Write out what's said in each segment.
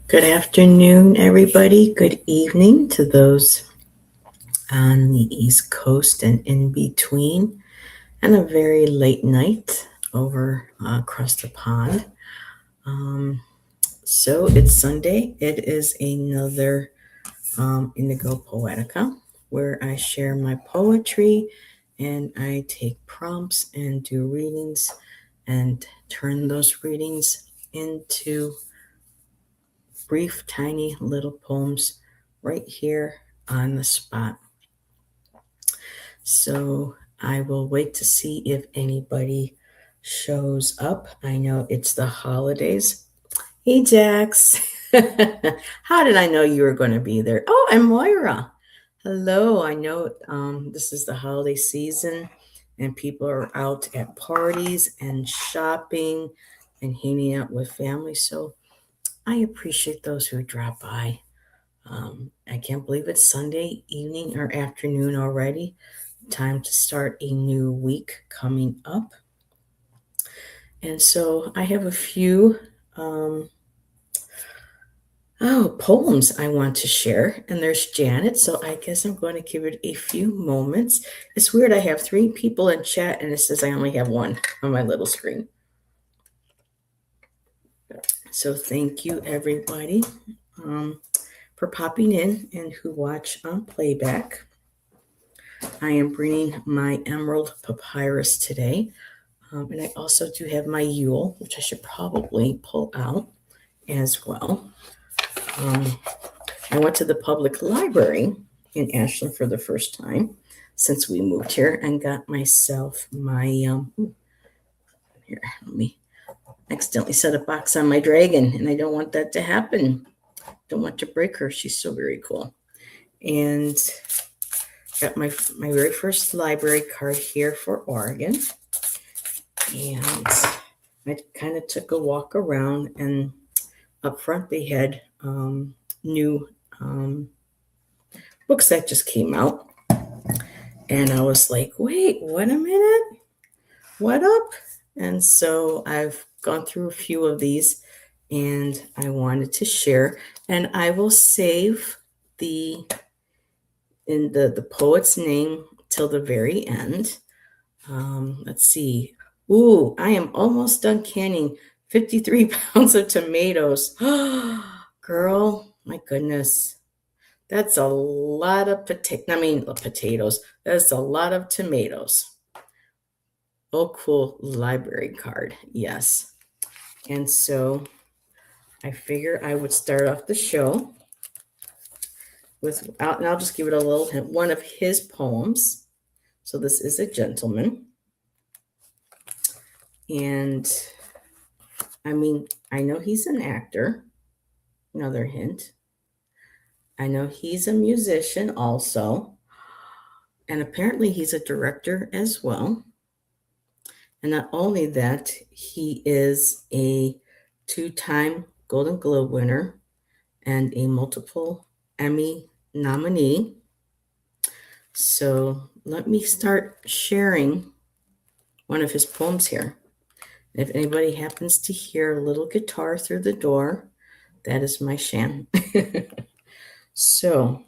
Good afternoon, everybody. Good evening to those on the East Coast and in between, and a very late night over across the pond. Um, so it's Sunday. It is another Indigo Poetica where I share my poetry and I take prompts and do readings and turn those readings into brief, tiny little poems right here on the spot. So I will wait to see if anybody shows up. I know it's the holidays. Hey, Jax. How did I know you were going to be there? Oh, and Moira. Hello. I know this is the holiday season and people are out at parties and shopping and hanging out with family. So I appreciate those who drop by. I can't believe it's Sunday evening or afternoon already. Time to start a new week coming up. And so I have a few um, poems I want to share. And there's Janet. So I guess I'm going to give it a few moments. It's weird. I have three people in chat and it says I only have one on my little screen. So thank you, everybody, for popping in and who watch on playback. I am bringing my emerald papyrus today. And I also do have my Yule, which I should probably pull out as well. Um, I went to the public library in Ashland for the first time since we moved here and got myself my, here, let me accidentally set a box on my dragon, and I don't want that to happen. Don't want to break her. She's so very cool. And got my very first library card here for Oregon. And I kind of took a walk around, and up front they had new books that just came out. And I was like, wait, wait a minute, what up? And so I've gone through a few of these and I wanted to share. And I will save the poet's name till the very end. Let's see. Ooh, I am almost done canning 53 pounds of tomatoes. Girl, my goodness. That's a lot of potatoes. That's a lot of tomatoes. Oh, cool. Library card. Yes. And so I figure I would start off the show with, and I'll just give it a little hint, one of his poems. So this is a gentleman. And I mean, I know he's an actor. Another hint. I know he's a musician also. And apparently he's a director as well. And not only that, he is a two-time Golden Globe winner and a multiple Emmy nominee. So let me start sharing one of his poems here. If anybody happens to hear a little guitar through the door, that is my Shan. So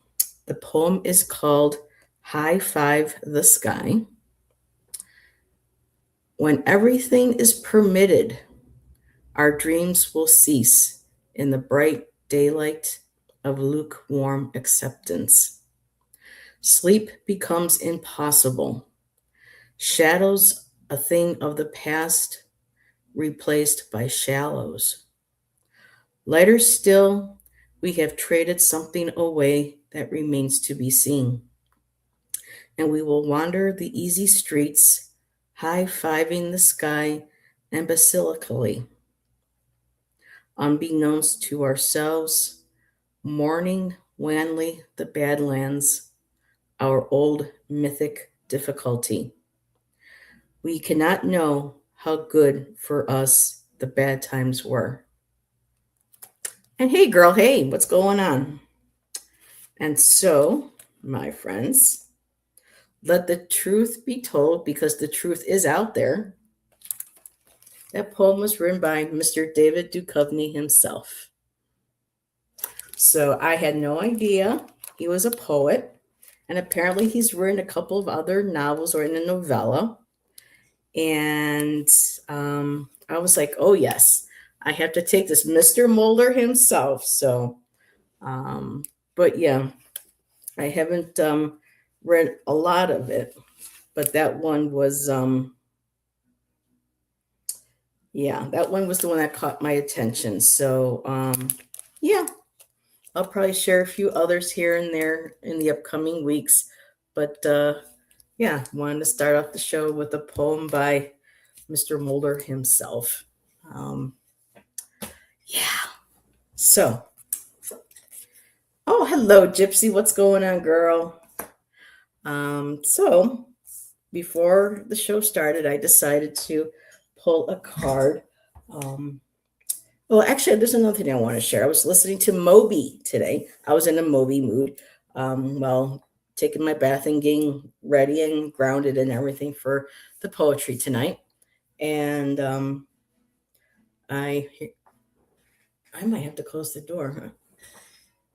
the poem is called High Five the Sky. When everything is permitted, our dreams will cease in the bright daylight of lukewarm acceptance. Sleep becomes impossible. Shadows, a thing of the past, replaced by shallows. Lighter still, we have traded something away that remains to be seen. And we will wander the easy streets, high-fiving the sky imbecilically. Unbeknownst to ourselves, mourning wanly the badlands, our old mythic difficulty. We cannot know how good for us the bad times were. And hey, girl, hey, what's going on? And so, my friends, let the truth be told because the truth is out there. That poem was written by Mr. David Duchovny himself. So I had no idea he was a poet. And apparently he's written a couple of other novels or in a novella. And I was like, oh, yes, I have to take this Mr. Mulder himself. So, but yeah, I haven't read a lot of it, but that one was, yeah, that one was the one that caught my attention. So, yeah, I'll probably share a few others here and there in the upcoming weeks. But yeah, wanted to start off the show with a poem by Mr. Mulder himself. Um, yeah. So, oh, hello, Gypsy. What's going on, girl? So, before the show started, I decided to pull a card. Um, well, actually, there's another thing I want to share. I was listening to Moby today. I was in a Moby mood. Well, taking my bath and getting ready and grounded and everything for the poetry tonight. And I I might have to close the door. Huh?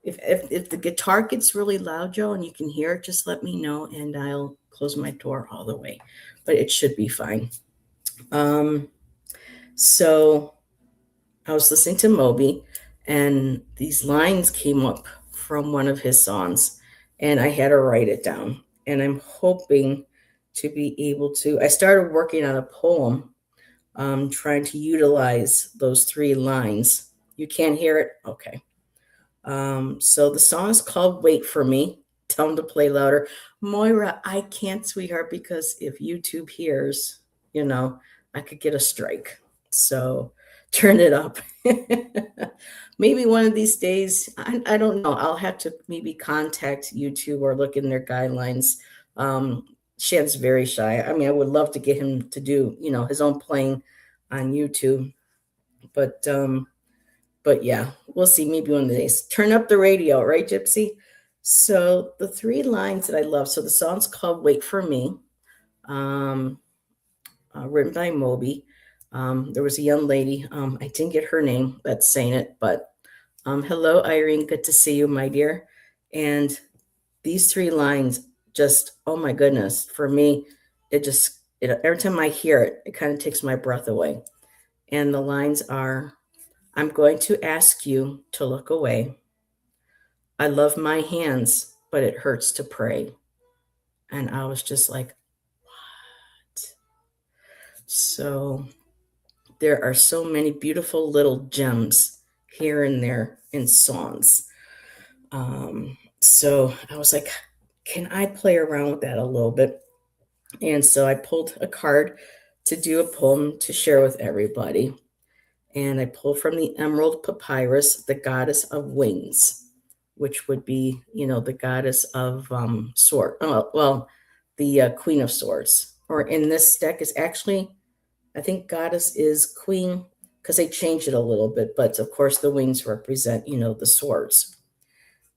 If the guitar gets really loud, Joe, and you can hear it, just let me know, and I'll close my door all the way. But it should be fine. Um, so I was listening to Moby, and these lines came up from one of his songs, and I had to write it down. And I'm hoping to be able to. I started working on a poem, trying to utilize those three lines. You can't hear it? Okay. So the song is called Wait for Me. Tell them to play louder. Moira, I can't, sweetheart, because if YouTube hears, I could get a strike. So turn it up. Maybe one of these days, I don't know. I'll have to maybe contact YouTube or look in their guidelines. Shan's very shy. I mean, I would love to get him to do, his own playing on YouTube. But yeah, we'll see. Maybe one of the days. Turn up the radio, right, Gypsy? So the three lines that I love. So the song's called "Wait for Me," um, written by Moby. There was a young lady. I didn't get her name that's saying it, but hello, Irene. Good to see you, my dear. And these three lines, just oh my goodness, for me, every time I hear it, it kind of takes my breath away. And the lines are, I'm going to ask you to look away. I love my hands, but it hurts to pray. And I was just like, what? So there are so many beautiful little gems here and there in songs. So I was like, can I play around with that a little bit? And so I pulled a card to do a poem to share with everybody. And I pulled from the Emerald Papyrus, the goddess of wings, which would be, the goddess of sword. Well, the Queen of Swords. Or in this deck is actually, I think goddess is queen because they changed it a little bit. But of course, the wings represent, the swords.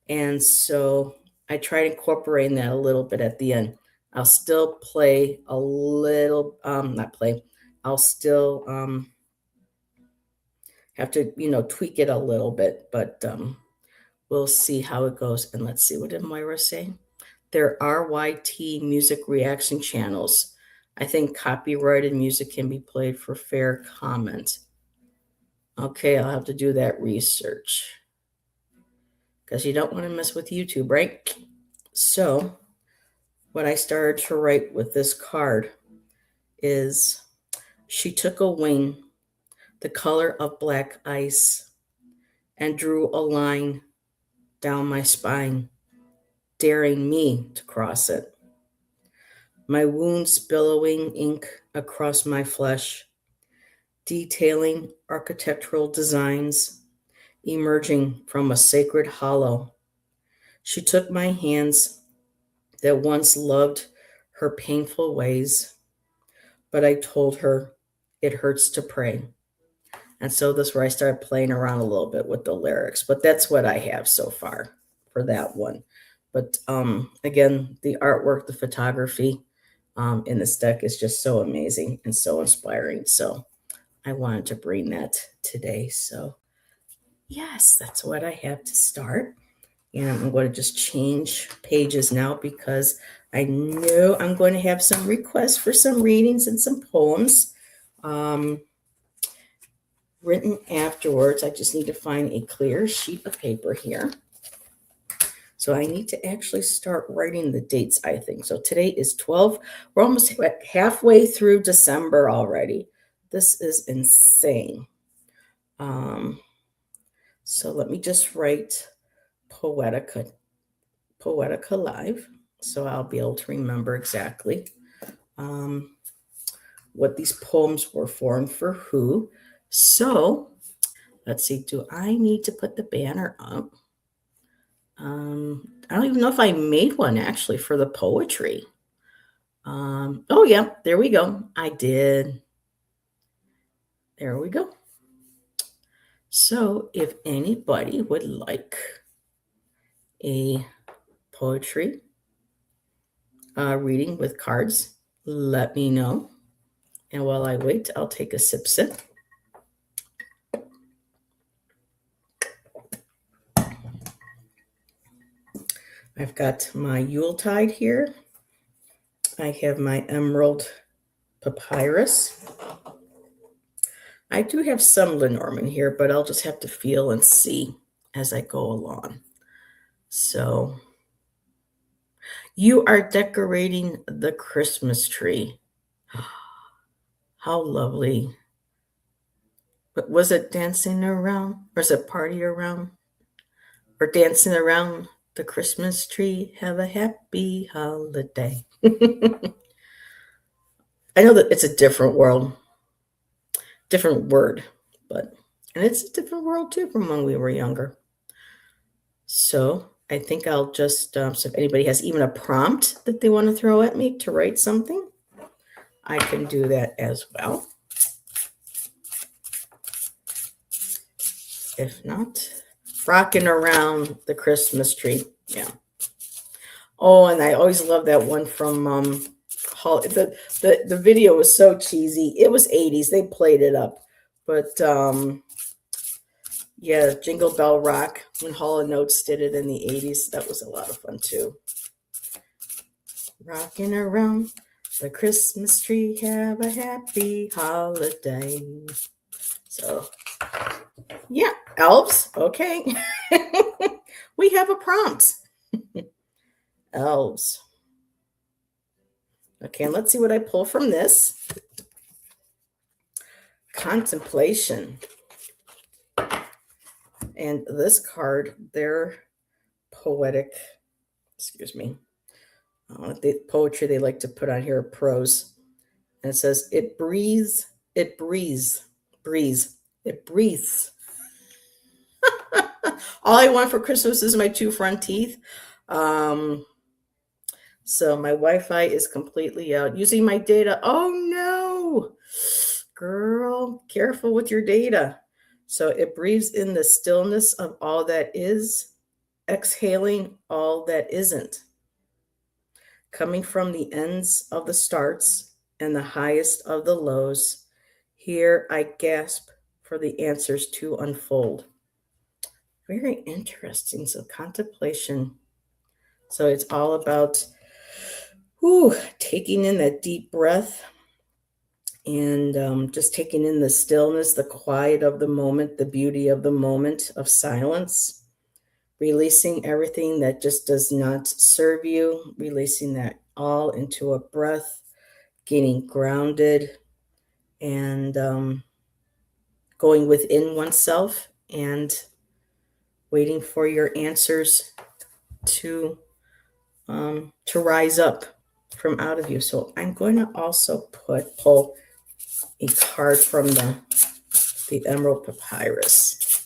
And so I tried incorporating that a little bit at the end. I'll still play a little, not play, I'll still have to, tweak it a little bit, but we'll see how it goes. And let's see, what did Moira say? There are YT music reaction channels. I think copyrighted music can be played for fair comment. Okay, I'll have to do that research because you don't want to mess with YouTube, right? So, what I started to write with this card is she took a wing, the color of black ice, and drew a line down my spine, daring me to cross it. My wounds billowing ink across my flesh, detailing architectural designs emerging from a sacred hollow. She took my hands that once loved her painful ways, but I told her it hurts to pray. And so that's where I started playing around a little bit with the lyrics. But that's what I have so far for that one. But again, the artwork, the photography in this deck is just so amazing and so inspiring. So I wanted to bring that today. So Yes, that's what I have to start. And I'm going to just change pages now because I know I'm going to have some requests for some readings and some poems um, written afterwards. I just need to find a clear sheet of paper here. So I need to actually start writing the dates, I think. So today is 12. We're almost halfway through December already. This is insane. Um, so let me just write Poetica Live. So I'll be able to remember exactly um, what these poems were for and for who. So let's see, do I need to put the banner up? I don't even know if I made one actually for the poetry. Oh, yeah, there we go. I did. There we go. So if anybody would like a poetry reading with cards, let me know. And while I wait, I'll take a sip. I've got my Yuletide here. I have my emerald papyrus. I do have some Lenormand here, but I'll just have to feel and see as I go along. So you are decorating the Christmas tree. How lovely. But was it dancing around? Or is it party around? Or dancing around the Christmas tree? Have a happy holiday. I know that it's a different world, different word, but, and it's a different world too from when we were younger. So I think I'll just, so if anybody has even a prompt that they want to throw at me to write something, I can do that as well. If not, rocking around the Christmas tree. Yeah. Oh, and I always love that one from the video was so cheesy. It was 80s. They played it up. But yeah, Jingle Bell Rock when Hall & Oates did it in the 80s. That was a lot of fun too. Rocking around the Christmas tree, have a happy holiday. So, yeah, elves. Okay. We have a prompt. Elves. Okay, and let's see what I pull from this. Contemplation. And this card, they're poetic, excuse me. The poetry they like to put on here, prose. And it says, it breathes, it breathes, it breathes. All I want for Christmas is my 2 front teeth. So my Wi-Fi is completely out. Using my data. Oh no, girl, careful with your data. So it breathes in the stillness of all that is, exhaling all that isn't. Coming from the ends of the starts and the highest of the lows, here I gasp for the answers to unfold. Very interesting. So contemplation. So it's all about taking in that deep breath and just taking in the stillness, the quiet of the moment, the beauty of the moment of silence, releasing everything that just does not serve you, releasing that all into a breath, getting grounded, and going within oneself and waiting for your answers to rise up from out of you. So I'm going to also pull a card from the Emerald Papyrus.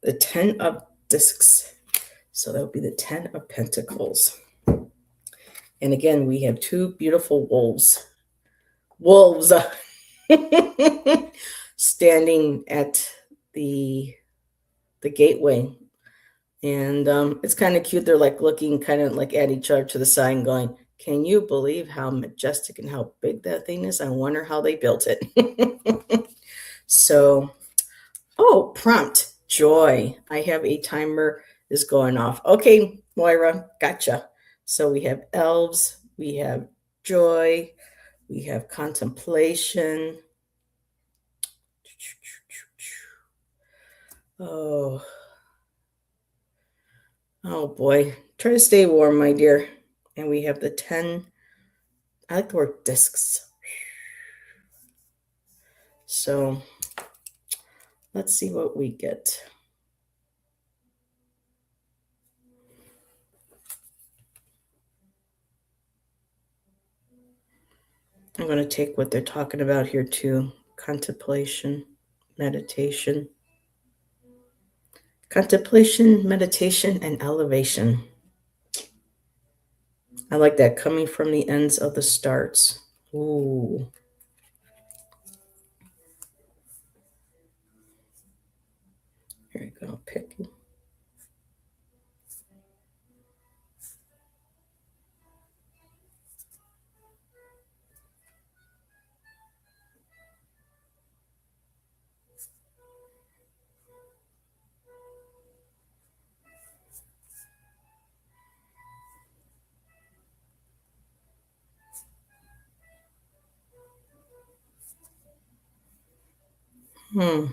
The 10 of Discs. So that would be the 10 of Pentacles. And again, we have 2 beautiful wolves. Wolves standing at the gateway. And it's kind of cute. They're like looking kind of like at each other to the side and going, Can you believe how majestic and how big that thing is? I wonder how they built it. So, oh, prompt joy. I have a timer is going off. Okay, Moira, gotcha. So we have elves, we have joy, we have contemplation. Oh, oh boy. Try to stay warm, my dear. And we have the 10, I like the word discs. So let's see what we get. I'm going to take what they're talking about here too. Contemplation, meditation. Contemplation, meditation, and elevation. I like that, coming from the ends of the starts. Ooh. Here we go. Pick. Hmm.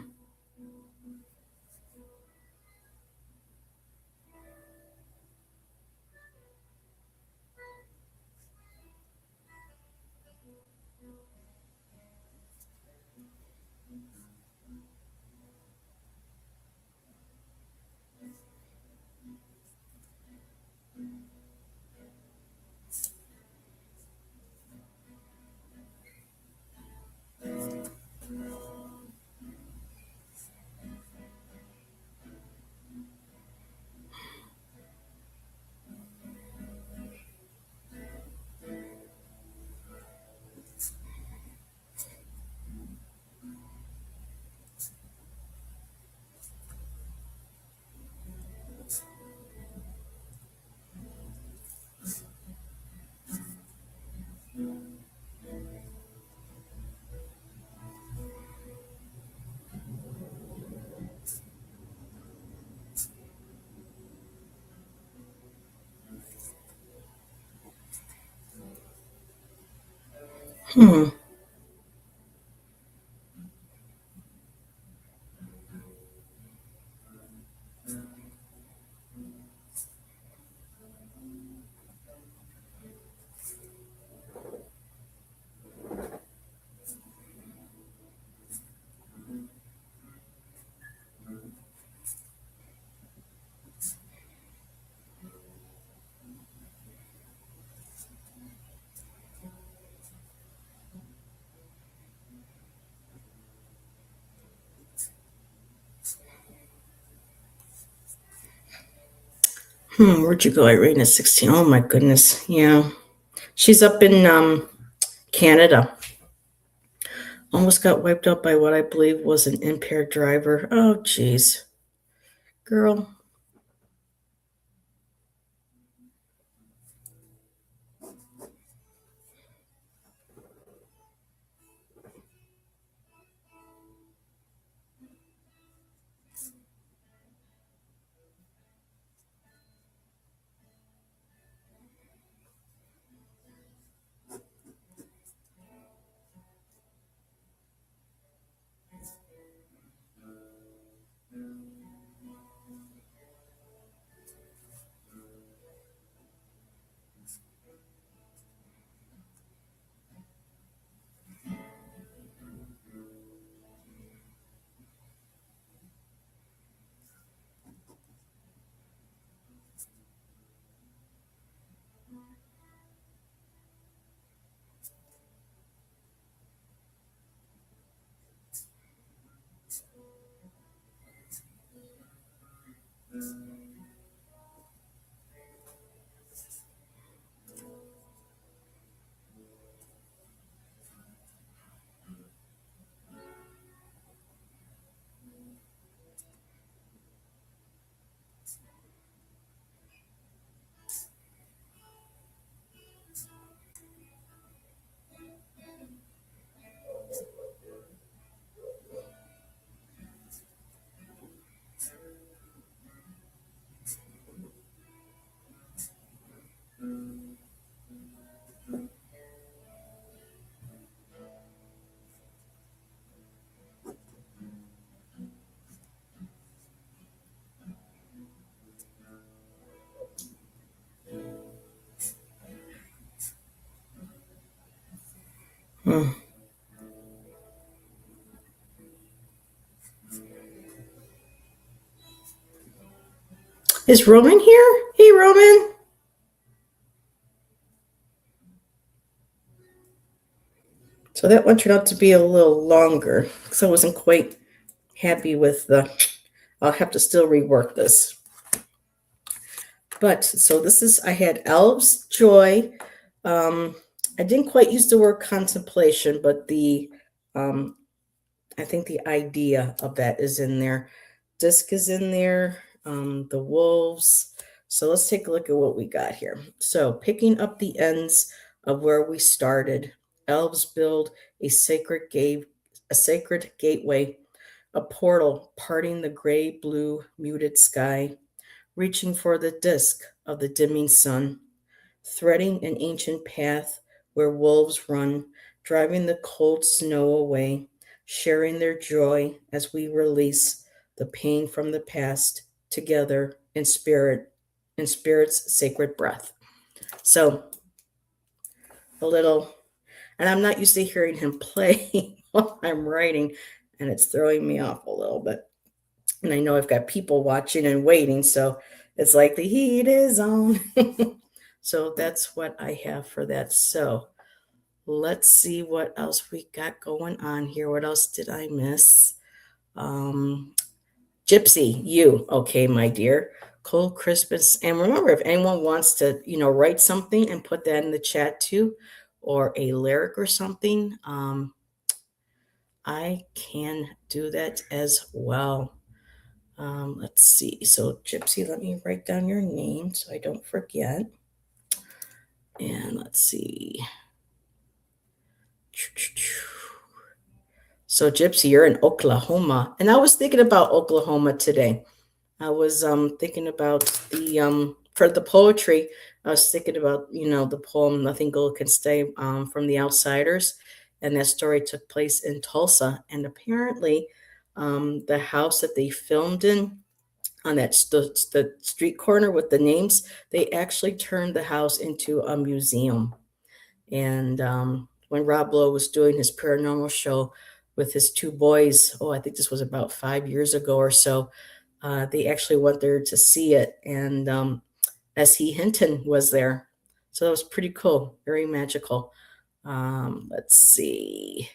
Hmm. Where'd you go, Irene at 16? Oh my goodness. Yeah. She's up in Canada. Almost got wiped out by what I believe was an impaired driver. Oh, geez. Girl. Hmm. Is Roman here? Hey, Roman. So that one turned out to be a little longer because I wasn't quite happy with the. I'll have to still rework this. But so this is, I had Elves Joy. Um, I didn't quite use the word contemplation, but um, I think the idea of that is in there. Disc is in there, the wolves. So let's take a look at what we got here. So picking up the ends of where we started, elves build a sacred gateway, a portal parting the gray blue muted sky, reaching for the disk of the dimming sun, threading an ancient path where wolves run, driving the cold snow away, sharing their joy as we release the pain from the past together in spirit's sacred breath. So a little, and I'm not used to hearing him play while I'm writing, and it's throwing me off a little bit. And I know I've got people watching and waiting, so it's like the heat is on. So that's what I have for that. So let's see what else we got going on here. What else did I miss? Um, Gypsy, you. Okay, my dear. Cold Christmas. And remember, if anyone wants to, write something and put that in the chat too, or a lyric or something, I can do that as well. Let's see. So, Gypsy, let me write down your name so I don't forget. And let's see. So, Gypsy, you're in Oklahoma. And I was thinking about Oklahoma today. I was thinking about for the poetry, I was thinking about, the poem Nothing Gold Can Stay from the Outsiders. And that story took place in Tulsa. And apparently, the house that they filmed in, on the street corner with the names, they actually turned the house into a museum. And when Rob Lowe was doing his paranormal show with his two boys, I think this was about 5 years ago or so, they actually went there to see it. And S.E. Hinton was there. So that was pretty cool, very magical. Let's see.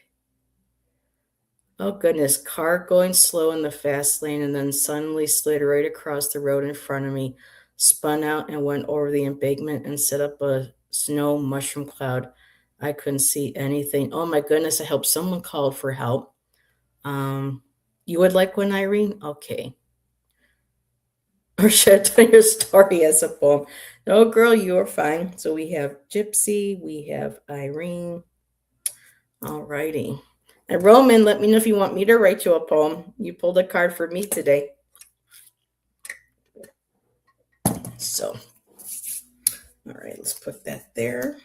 Oh goodness, car going slow in the fast lane and then suddenly slid right across the road in front of me, spun out and went over the embankment and set up a snow mushroom cloud. I couldn't see anything. Oh my goodness, I hope someone called for help. Um, you would like one, Irene? Okay. Or should I tell your story as a poem? No, girl, you are fine. So we have Gypsy, we have Irene. All righty. And Roman, let me know if you want me to write you a poem. You pulled a card for me today. So, all right, let's put that there.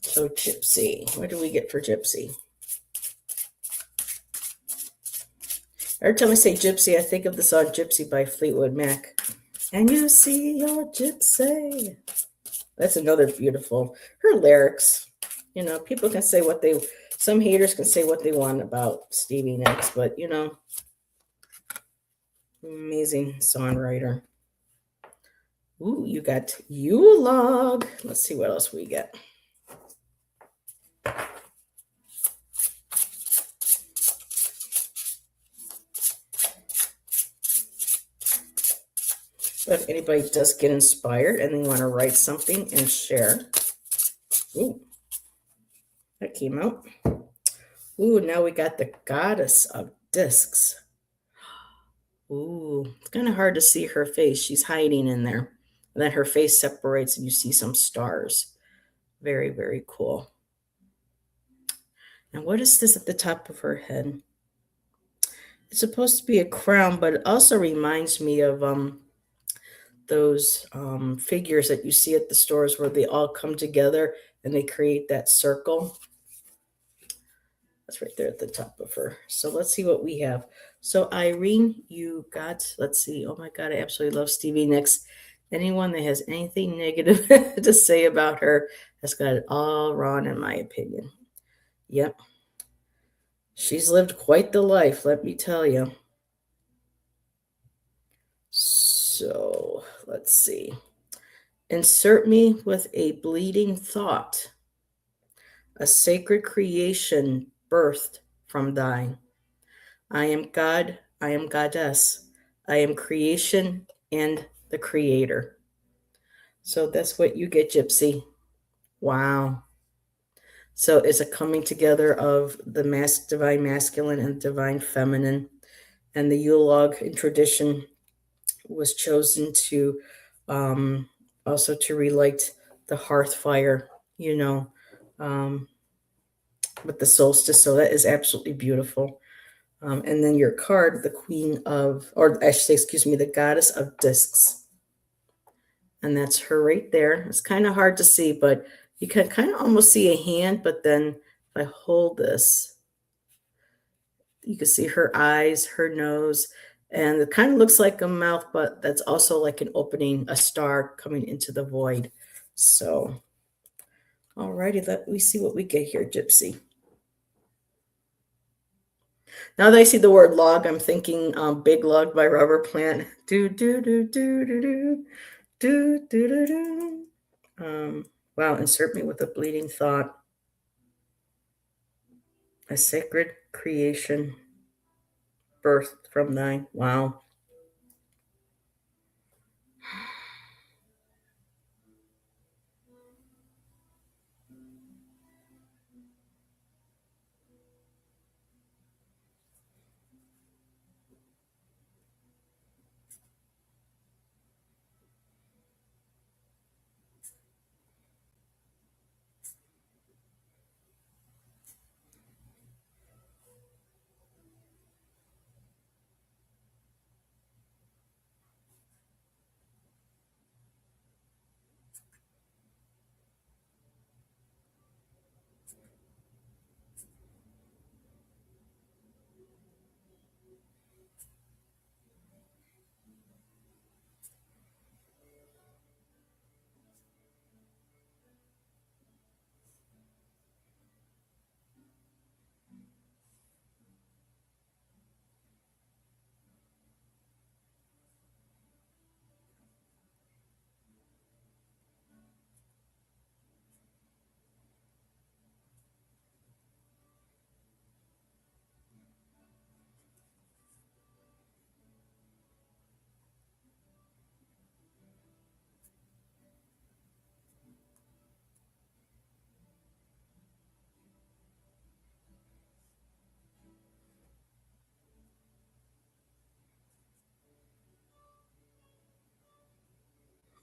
So, Gypsy, what do we get for Gypsy? Every time I say Gypsy, I think of the song Gypsy by Fleetwood Mac. And you see your Gypsy. That's another beautiful, her lyrics. People can say some haters can say what they want about Stevie Nicks, but amazing songwriter. Ooh, you got log. Let's see what else we get. But if anybody does get inspired and they want to write something and share. Ooh, that came out. Ooh, now we got the Goddess of Discs. Ooh, it's kind of hard to see her face. She's hiding in there. And then her face separates and you see some stars. Very, very cool. And what is this at the top of her head? It's supposed to be a crown, but it also reminds me of those figures that you see at the stores where they all come together and they create that circle. That's right there at the top of her. So let's see what we have. So Irene, you got, let's see. Oh my God, I absolutely love Stevie Nicks. Anyone that has anything negative to say about her has got it all wrong, in my opinion. Yep. She's lived quite the life, let me tell you. So, let's see. Insert me with a bleeding thought, a sacred creation birthed from thine. I am God, I am goddess, I am creation and the creator. So that's what you get, Gypsy. Wow. So it's a coming together of the divine masculine and divine feminine. And the Yule log in tradition was chosen to also to relight the hearth fire, you know, um, with the solstice. So that is absolutely beautiful. And then your card, the queen of, or I should say, excuse me, the goddess of discs. And that's her right there. It's kind of hard to see, but you can kind of almost see a hand. But then if I hold this, you can see her eyes, her nose, and it kind of looks like a mouth, but that's also like an opening, a star coming into the void. So, alrighty, let me see what we get here, Gypsy. Now that I see the word log, I'm thinking Big Log by Rubber Plant. Do, do, do, do, do, do, do, do, do, do. Wow, insert me with a bleeding thought. A sacred creation birthed from thine. Wow.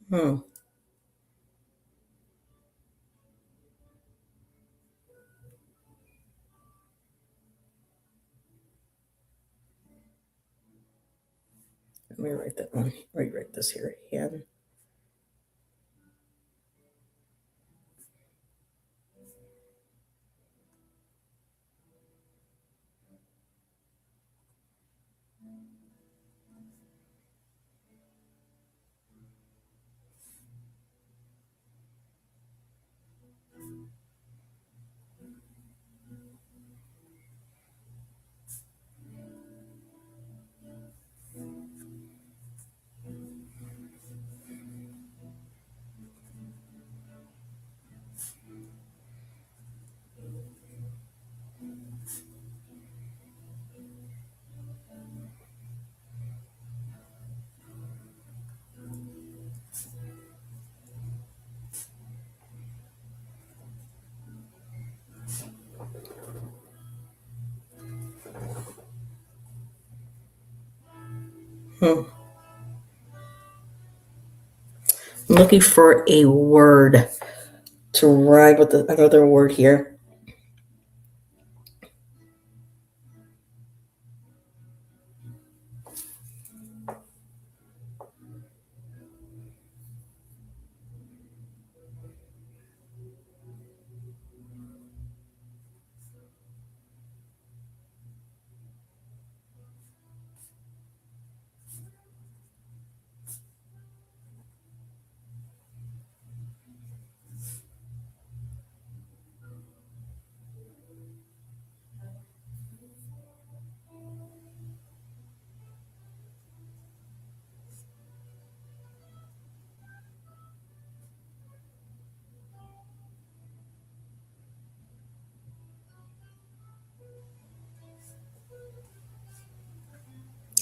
Hmm. Let me write that one. Rewrite this here. Hand. Hmm. I'm looking for a word to rhyme with another word here.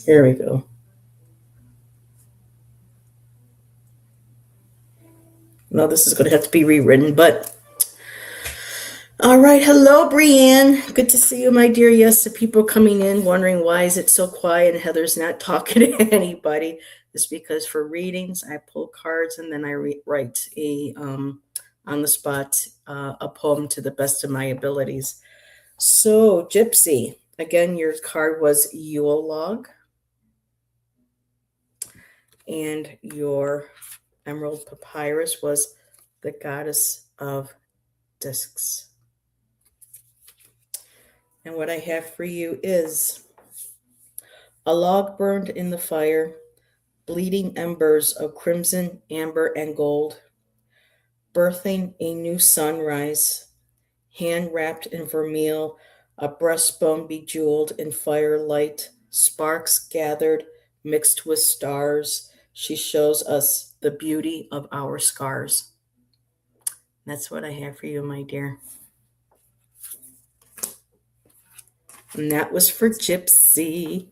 Here we go. No, this is going to have to be rewritten, but all right. Hello, Brienne. Good to see you, my dear. Yes, the people coming in wondering why is it so quiet and Heather's not talking to anybody. It's because for readings, I pull cards and then I write a on the spot a poem to the best of my abilities. So, Gypsy, again, your card was Yule Log, and your Emerald Papyrus was the Goddess of Discs. And what I have for you is a log burned in the fire, bleeding embers of crimson, amber, and gold, birthing a new sunrise, hand wrapped in vermeil, a breastbone bejeweled in firelight, sparks gathered, mixed with stars. She shows us the beauty of our scars. That's what I have for you, my dear. And that was for Gypsy.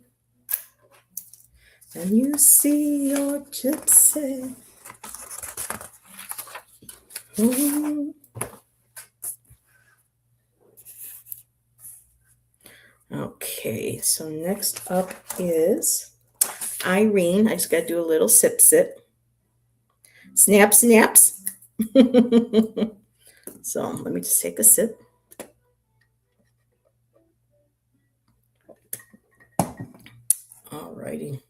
And you see your gypsy. Ooh. Okay, so next up is Irene. I just got to do a little sip sip. Snap, snaps. So let me just take a sip. Alrighty.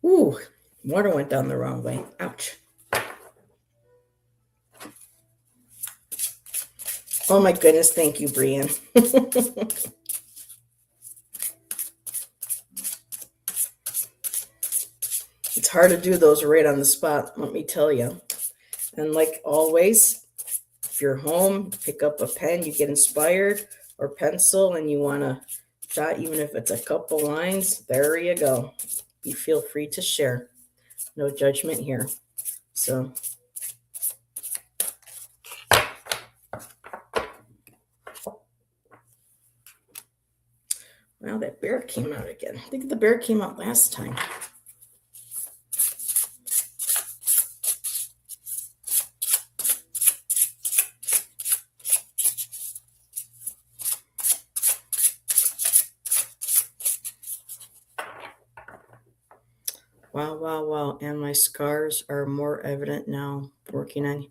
Ooh, water went down the wrong way. Ouch. Oh my goodness, thank you, Brienne. It's hard to do those right on the spot, let me tell you. And like always, if you're home, pick up a pen, you get inspired, or pencil, and you want to jot, even if it's a couple lines, there you go. You feel free to share. No judgment here. So, well, that bear came out again. I think the bear came out last time. Wow, wow, wow. And my scars are more evident now. Working on.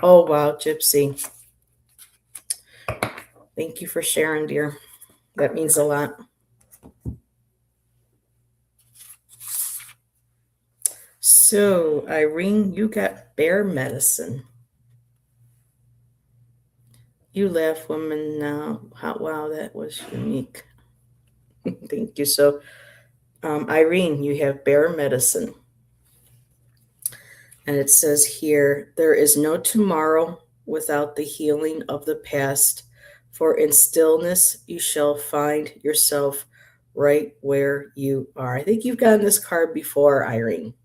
Oh, wow, Gypsy. Thank you for sharing, dear. That means a lot. So, Irene, you got bear medicine. You laugh, woman. Now, wow, that was unique. Thank you. So, Irene, you have bear medicine. And it says here, there is no tomorrow without the healing of the past, for in stillness you shall find yourself right where you are. I think you've gotten this card before, Irene.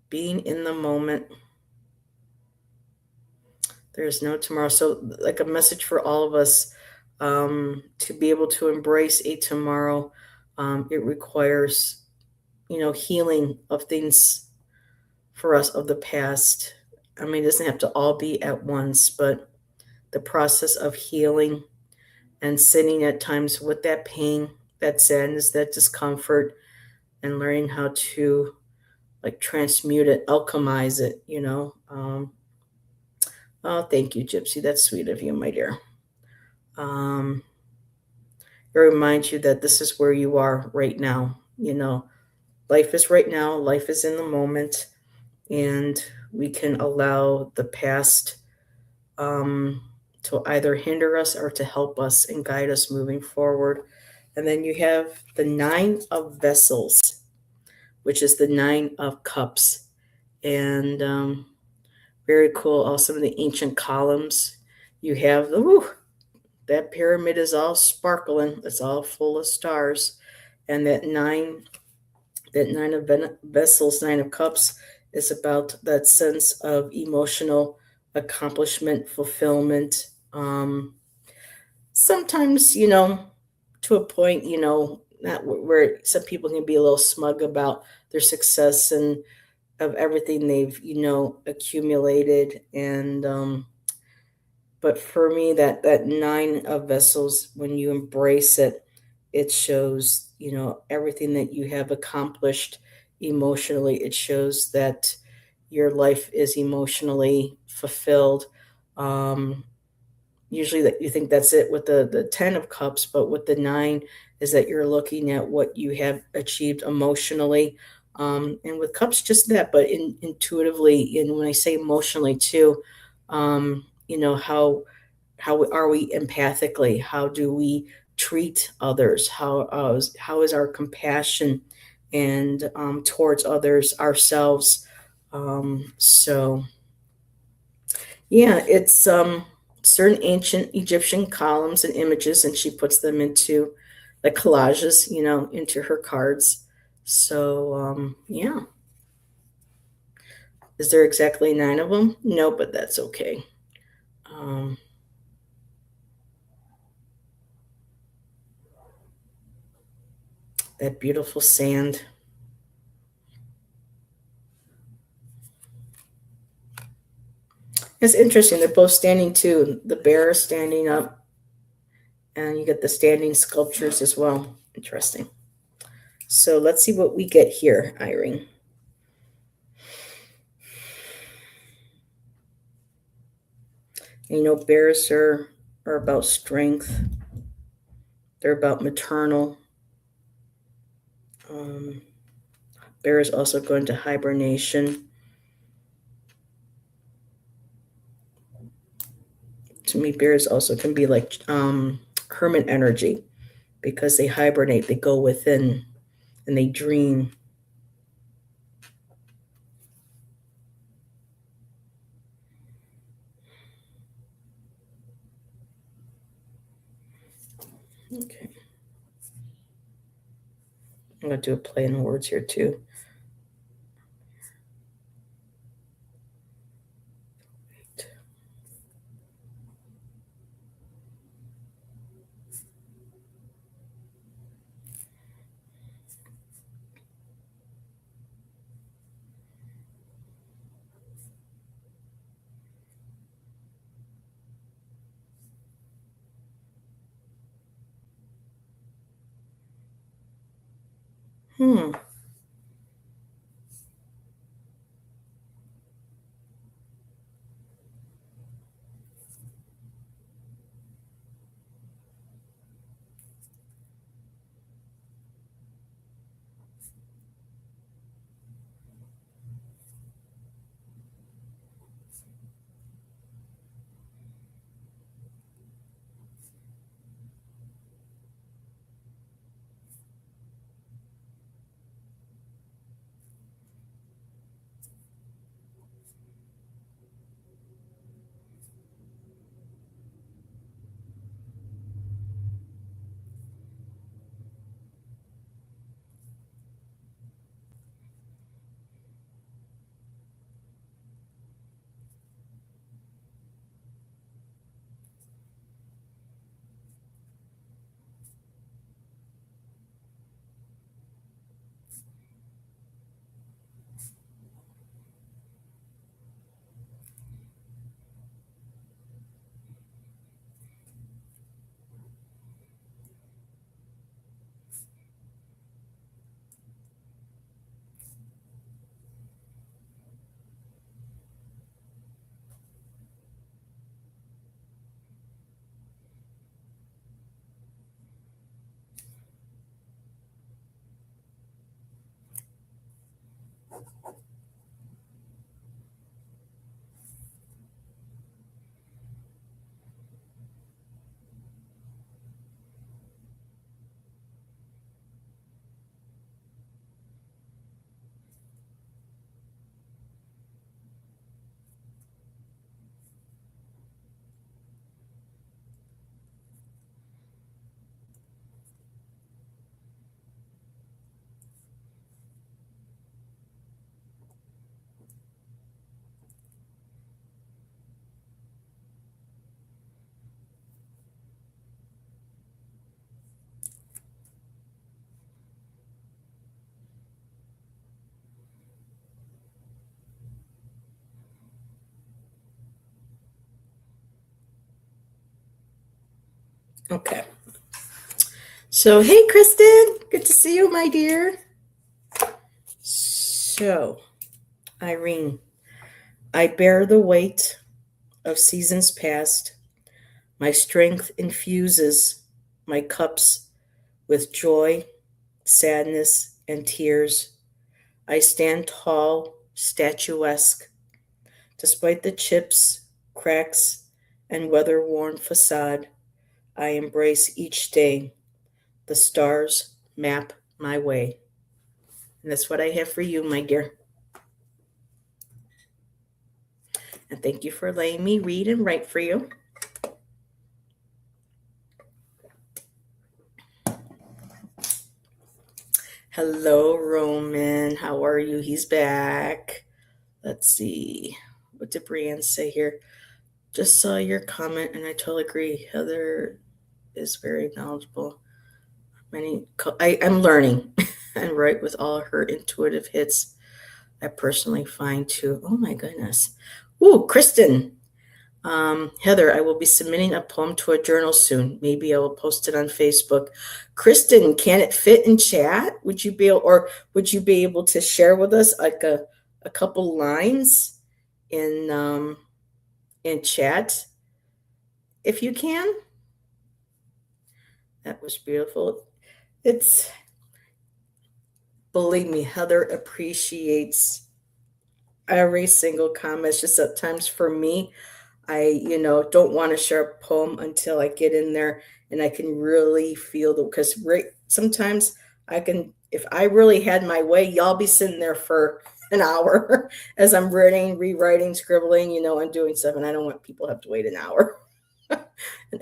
Being in the moment. There's no tomorrow. So, like a message for all of us to be able to embrace a tomorrow. It requires, healing of things for us of the past. I mean, it doesn't have to all be at once, but the process of healing and sitting at times with that pain, that sadness, that discomfort, and learning how to like transmute it, alchemize it, Oh, thank you, Gypsy. That's sweet of you, my dear. It reminds you that this is where you are right now. Life is right now, life is in the moment, and we can allow the past to either hinder us or to help us and guide us moving forward. And then you have the 9 of Vessels, which is the 9 of Cups. And very cool. Also, some of the ancient columns. You have that pyramid is all sparkling. It's all full of stars. And that nine of Vessels, 9 of Cups, is about that sense of emotional accomplishment, fulfillment. Sometimes, to a point, not where some people can be a little smug about their success and of everything they've, accumulated. And, but for me, that nine of vessels, when you embrace it, it shows, everything that you have accomplished emotionally. It shows that your life is emotionally fulfilled. Um, Usually that you think that's it with the 10 of cups, but with the nine is that you're looking at what you have achieved emotionally. And with cups, just that, but intuitively, and when I say emotionally too, how are we empathically? How do we treat others? How is our compassion and towards others, ourselves? So yeah, it's certain ancient Egyptian columns and images, and she puts them into the collages, into her cards. So yeah, is there exactly nine of them? No, but that's okay. Um, that beautiful sand. It's interesting. They're both standing too. The bear is standing up, and you get the standing sculptures as well. Interesting. So let's see what we get here, Irene. Bears are about strength. They're about maternal. Um, bears also go into hibernation. To me, bears also can be like hermit energy because they hibernate, they go within, and they dream. Okay, I'm going to do a play in words here too. Hmm. Okay. So, hey, Kristen. Good to see you, my dear. So, Irene, I bear the weight of seasons past. My strength infuses my cups with joy, sadness, and tears. I stand tall, statuesque, despite the chips, cracks, and weather worn facade. I embrace each day. The stars map my way. And that's what I have for you, my dear. And thank you for letting me read and write for you. Hello, Roman. How are you? He's back. Let's see. What did Brienne say here? Just saw your comment and I totally agree. Heather is very knowledgeable. I'm learning and right with all her intuitive hits. I personally find too. Oh my goodness. Ooh, Kristen. Heather, I will be submitting a poem to a journal soon. Maybe I will post it on Facebook. Kristen, can it fit in chat? Would you be able to share with us like a couple lines in chat if you can? That was beautiful. It's Believe me, Heather appreciates every single comment. It's just at times for me, don't want to share a poem until I get in there and I can really feel because sometimes if I really had my way, y'all be sitting there for an hour as I'm reading, rewriting, scribbling, and doing stuff. And I don't want people to have to wait an hour, a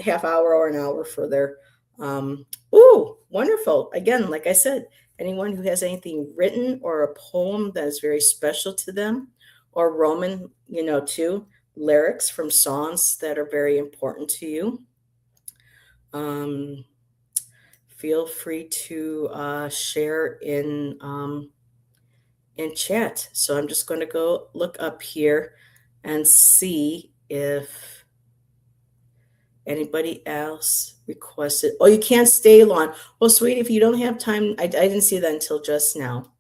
half hour or an hour for their, ooh, wonderful. Again, like I said, anyone who has anything written or a poem that is very special to them or Roman, too, lyrics from songs that are very important to you. Um, Feel free to share in chat. So I'm just going to go look up here and see if anybody else requested. Oh, you can't stay long. Well, sweetie, if you don't have time, I didn't see that until just now.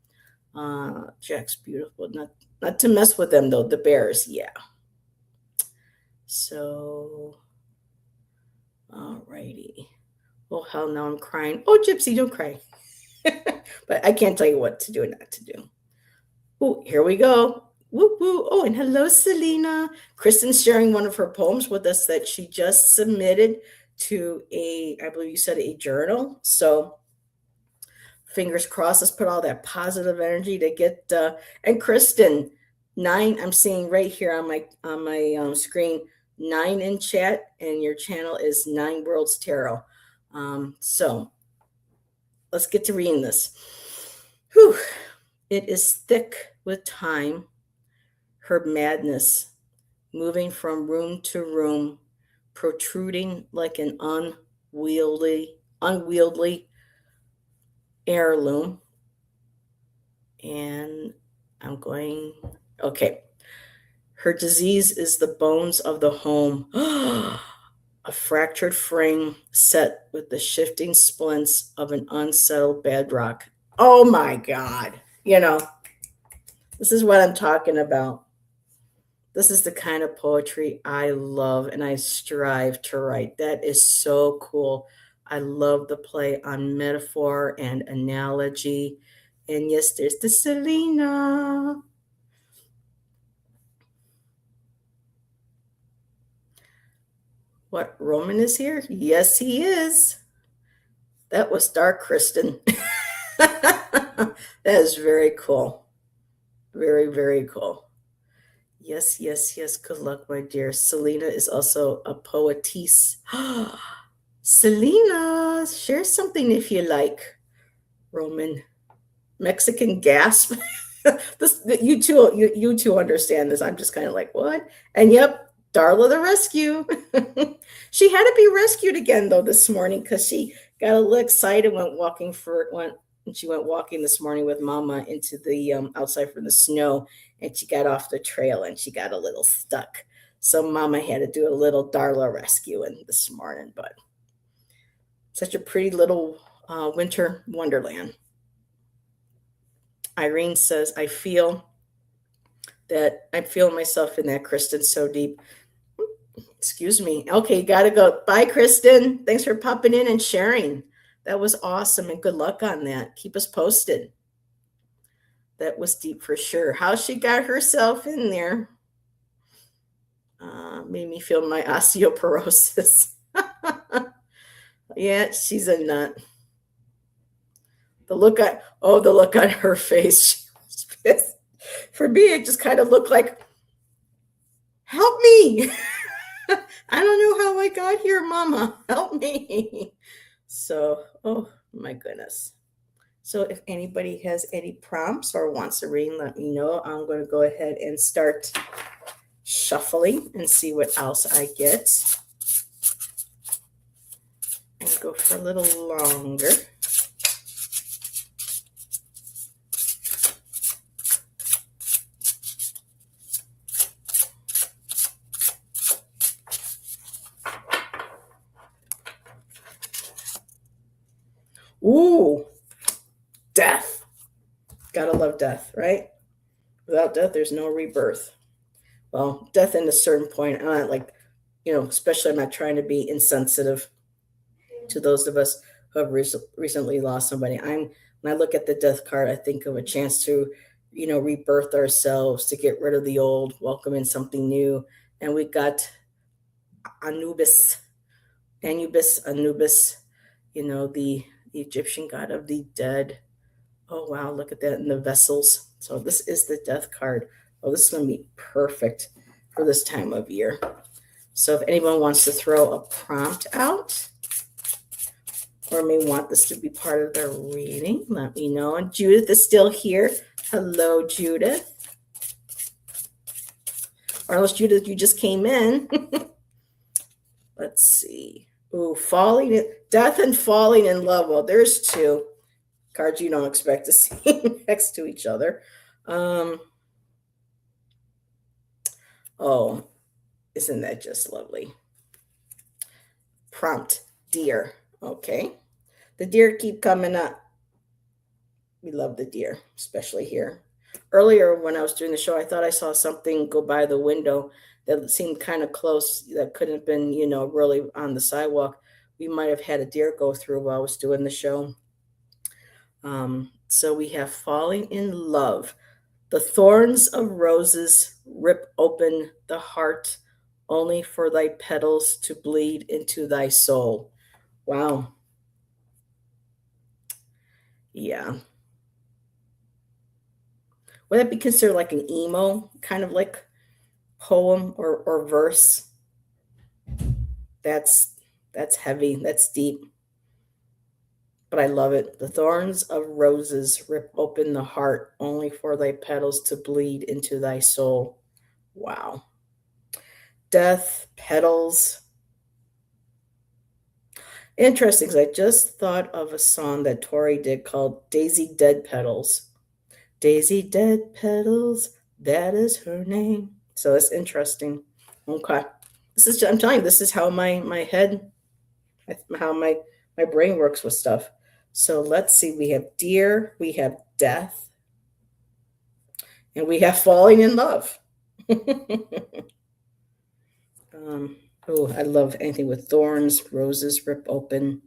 Jack's beautiful. Not to mess with them though. The bears, yeah. So, alrighty. Oh hell, now I'm crying. Oh, Gypsy, don't cry. But I can't tell you what to do and not to do. Oh, here we go. Woo woo. Oh, and hello, Selena. Kristen's sharing one of her poems with us that she just submitted to I believe you said a journal. So fingers crossed, let's put all that positive energy to get, and Kristen, 9, I'm seeing right here on my screen, 9 in chat, and your channel is 9 Worlds Tarot. So let's get to reading this. Whew. It is thick with time, her madness, moving from room to room, protruding like an unwieldy heirloom. And okay. Her disease is the bones of the home. A fractured frame set with the shifting splints of an unsettled bedrock. Oh my God. This is what I'm talking about. This is the kind of poetry I love and I strive to write. That is so cool. I love the play on metaphor and analogy. And yes, there's the Selena. What, Roman is here? Yes, he is. That was dark, Kristen. That is very cool. Very, very cool. Yes, yes, yes. Good luck, my dear. Selena is also a poetess. Selena, share something if you like. Roman. Mexican gasp. You two understand this. I'm just kind of like, what? And yep, Darla the rescue. She had to be rescued again though this morning because she got a little excited, she went walking this morning with Mama into the outside for the snow, and she got off the trail and she got a little stuck. So Mama had to do a little Darla rescuing this morning, but Such a pretty little winter wonderland. Irene says, I feel that I'm feeling myself in that, Kristen, so deep. Excuse me. Okay, gotta go. Bye, Kristen. Thanks for popping in and sharing. That was awesome, and good luck on that. Keep us posted. That was deep for sure. How she got herself in there made me feel my osteoporosis. Yeah, she's a nut. The look on her face. She was pissed. For me, it just kind of looked like, help me. I don't know how I got here, Mama. Help me. So, oh my goodness. So, if anybody has any prompts or wants to read, let me know. I'm going to go ahead and start shuffling and see what else I get. And go for a little longer. Ooh, death. Gotta love death, right? Without death, there's no rebirth. Well, death in a certain point, I'm not like, especially I'm not trying to be insensitive to those of us who have recently lost somebody. When I look at the death card, I think of a chance to, rebirth ourselves, to get rid of the old, welcome in something new. And we got Anubis, Anubis, the Egyptian god of the dead. Oh wow, look at that in the vessels. So this is the death card. Oh, this is going to be perfect for this time of year. So if anyone wants to throw a prompt out or may want this to be part of their reading, let me know. And Judith is still here. Hello, Judith. Or else, Judith, you just came in. Let's see. Ooh, death and falling in love. Well, there's two cards you don't expect to see next to each other. Oh, isn't that just lovely? Prompt, deer. Okay. The deer keep coming up. We love the deer, especially here. Earlier, when I was doing the show, I thought I saw something go by the window that seemed kind of close, that couldn't have been, really on the sidewalk. We might have had a deer go through while I was doing the show. So we have falling in love. The thorns of roses rip open the heart, only for thy petals to bleed into thy soul. Wow. Yeah. Would that be considered like an emo kind of like poem or verse? That's heavy. That's deep. But I love it. The thorns of roses rip open the heart, only for thy petals to bleed into thy soul. Wow. Death, petals. Interesting, because I just thought of a song that Tori did called Daisy Dead Petals. Daisy Dead Petals, that is her name. So it's interesting. Okay. I'm telling you, this is how my head, how my brain works with stuff. So let's see. We have deer, we have death, and we have falling in love. Oh, I love anything with thorns, roses rip open.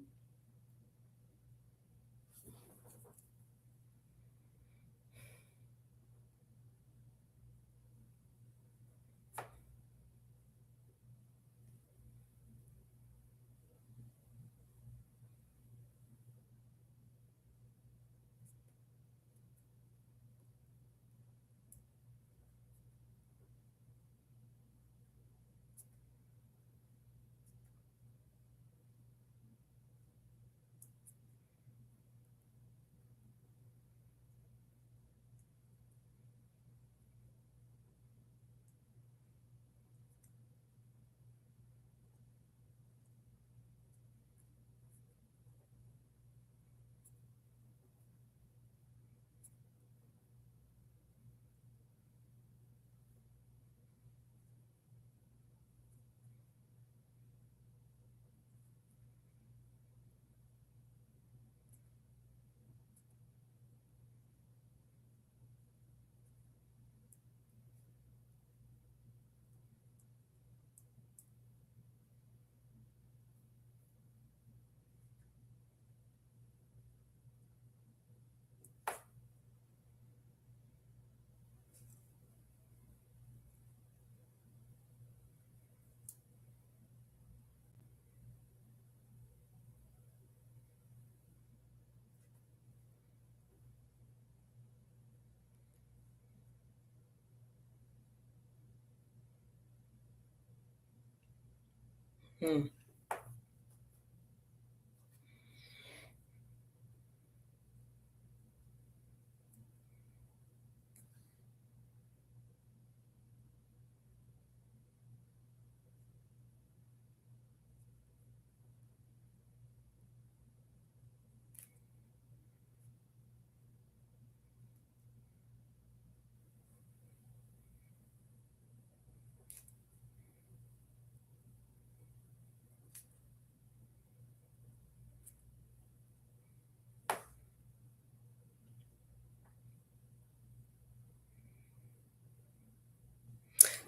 Hmm.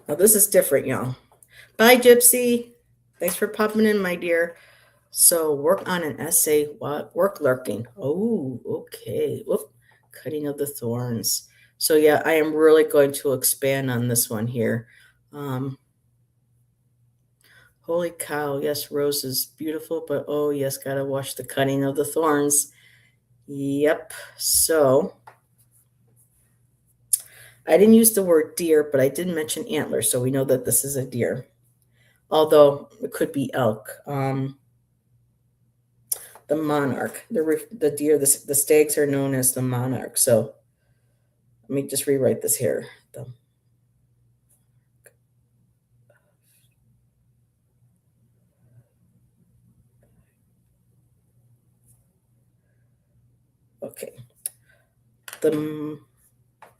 Now this is different, y'all. Bye, Gypsy. Thanks for popping in, my dear. So work on an essay. What? Work lurking. Oh, okay. Whoop. Cutting of the thorns. So yeah, I am really going to expand on this one here. Um, Holy cow. Yes, Rose is beautiful, but oh yes, gotta watch the cutting of the thorns. Yep. So I didn't use the word deer, but I did mention antler, so we know that this is a deer. Although it could be elk. The monarch, the deer, the stags are known as the monarch. So let me just rewrite this here. Okay. The,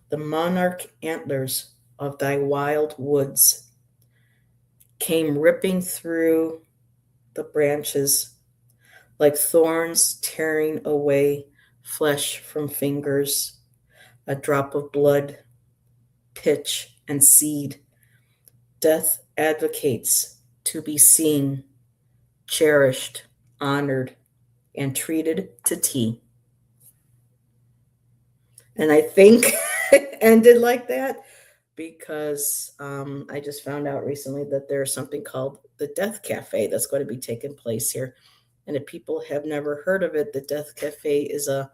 the monarch antlers of thy wild woods came ripping through the branches like thorns tearing away flesh from fingers, a drop of blood, pitch, and seed. Death advocates to be seen, cherished, honored, and treated to tea. And I think it ended like that because I just found out recently that there's something called the Death Cafe that's going to be taking place here. And if people have never heard of it, the Death Cafe is a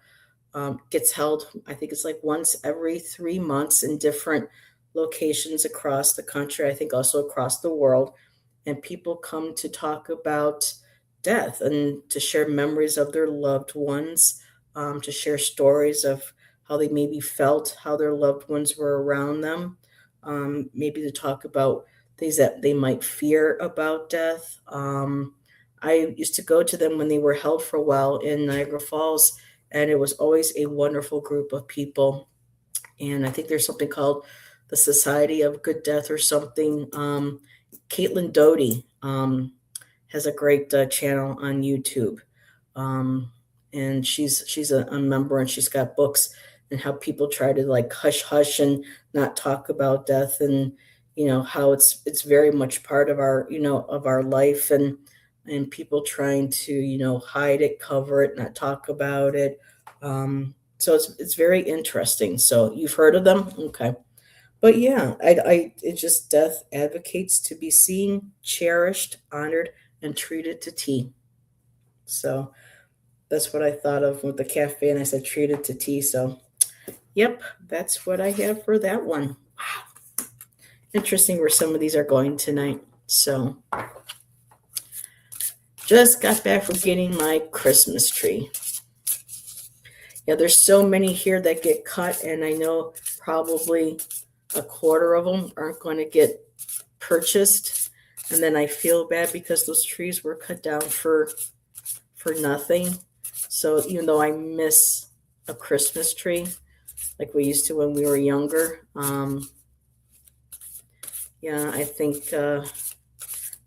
gets held, I think it's like once every 3 months in different locations across the country, I think also across the world. And people come to talk about death and to share memories of their loved ones, to share stories of how they maybe felt, how their loved ones were around them, maybe to talk about things that they might fear about death. I used to go to them when they were held for a while in Niagara Falls, and it was always a wonderful group of people. And I think there's something called the Society of Good Death or something. Caitlin Doty has a great channel on YouTube, um, and she's a member, and she's got books and how people try to like hush hush and not talk about death, and how it's very much part of our of our life, and people trying to hide it, cover it, not talk about it. So it's very interesting. So you've heard of them, okay? But yeah, it just death advocates to be seen, cherished, honored, and treated to tea. So that's what I thought of with the cafe, and I said treated to tea. So yep, that's what I have for that one. Wow, interesting where some of these are going tonight. So just got back from getting my Christmas tree. Yeah, there's so many here that get cut, and I know probably a quarter of them aren't going to get purchased, and then I feel bad because those trees were cut down for nothing. So even though I miss a Christmas tree like we used to when we were younger, yeah, I think I'm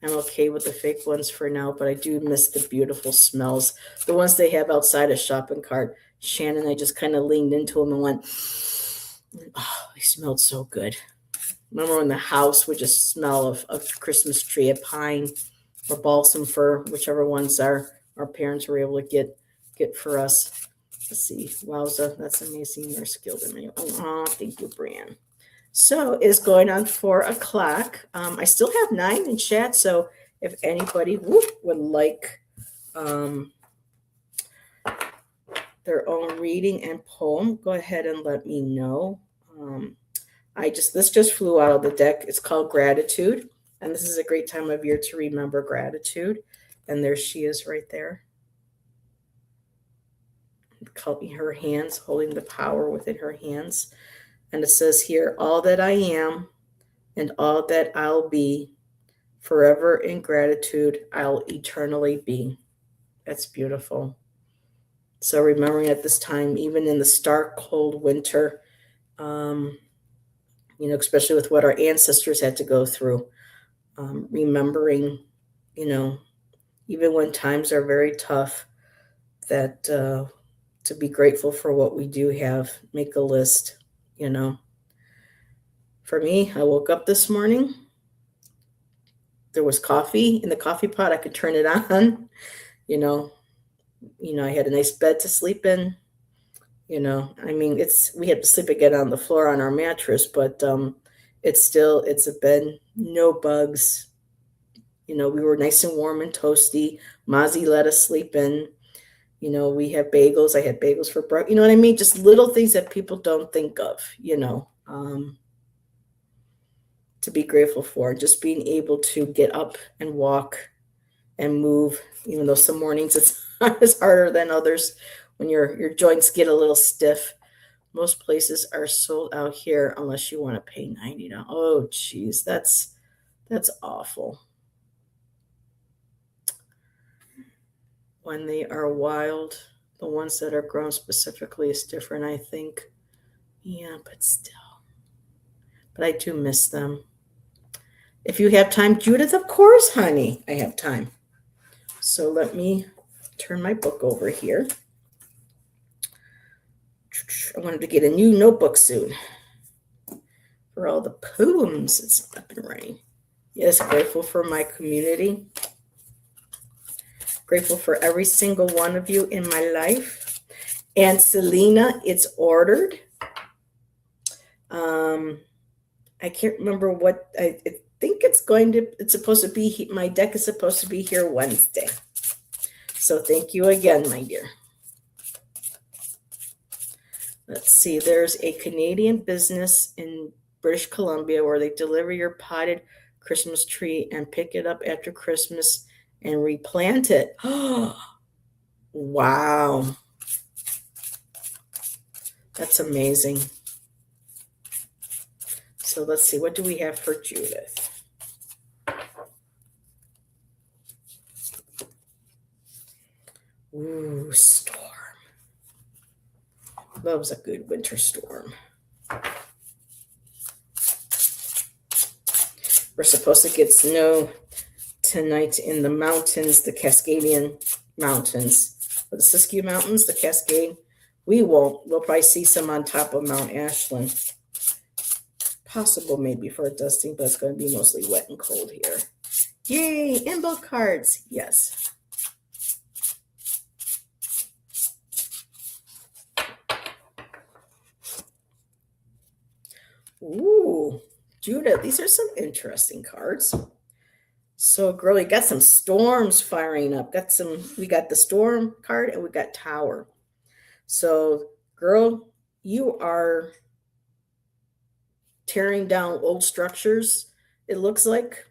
okay with the fake ones for now, but I do miss the beautiful smells, the ones they have outside a shopping cart. Shannon and I just kind of leaned into them and went, oh, they smelled so good. Remember when the house would just smell of Christmas tree, a pine or balsam fir, whichever ones our parents were able to get for us. Let's see. Wowza, that's amazing. You're skilled in me. Oh, thank you, Brian. So it's going on 4 o'clock. I still have 9 in chat, so if anybody would like their own reading and poem, go ahead and let me know. This just flew out of the deck. It's called Gratitude. And this is a great time of year to remember gratitude. And there she is right there. Her hands, holding the power within her hands. And it says here, all that I am and all that I'll be, forever in gratitude, I'll eternally be. That's beautiful. So remembering at this time, even in the stark cold winter, um, especially with what our ancestors had to go through, remembering, you know, even when times are very tough, that to be grateful for what we do have, make a list, you know. For me, I woke up this morning, there was coffee in the coffee pot, I could turn it on, you know, I had a nice bed to sleep in. I mean, we had to sleep again on the floor on our mattress, but it's a bed, no bugs. We were nice and warm and toasty. Mozzie let us sleep in. We have bagels. I had bagels for breakfast. You know what I mean? Just little things that people don't think of, to be grateful for. Just being able to get up and walk and move, even though some mornings it's harder than others when your joints get a little stiff. Most places are sold out here unless you want to pay $90. Oh, geez, that's awful. When they are wild, the ones that are grown specifically is different, I think. Yeah, but still. But I do miss them. If you have time, Judith, of course, honey, I have time. So let me turn my book over here. I wanted to get a new notebook soon for all the poems. It's up and running. Yes, grateful for my community. Grateful for every single one of you in my life. And Selena, it's ordered. I can't remember what, I think it's supposed to be, my deck is supposed to be here Wednesday. So thank you again, my dear. Let's see, there's a Canadian business in British Columbia where they deliver your potted Christmas tree and pick it up after Christmas and replant it. Wow. That's amazing. So let's see, what do we have for Judith? Ooh, storm. Loves a good winter storm. We're supposed to get snow tonight in the mountains, the Cascadian Mountains. The Siskiyou Mountains, the Cascade. We won't. We'll probably see some on top of Mount Ashland. Possible maybe for a dusting, but it's going to be mostly wet and cold here. Yay, info cards. Yes. Ooh, Judith, these are some interesting cards. So, girl, you got some storms firing up. We got the storm card and we got tower. So, girl, you are tearing down old structures, it looks like,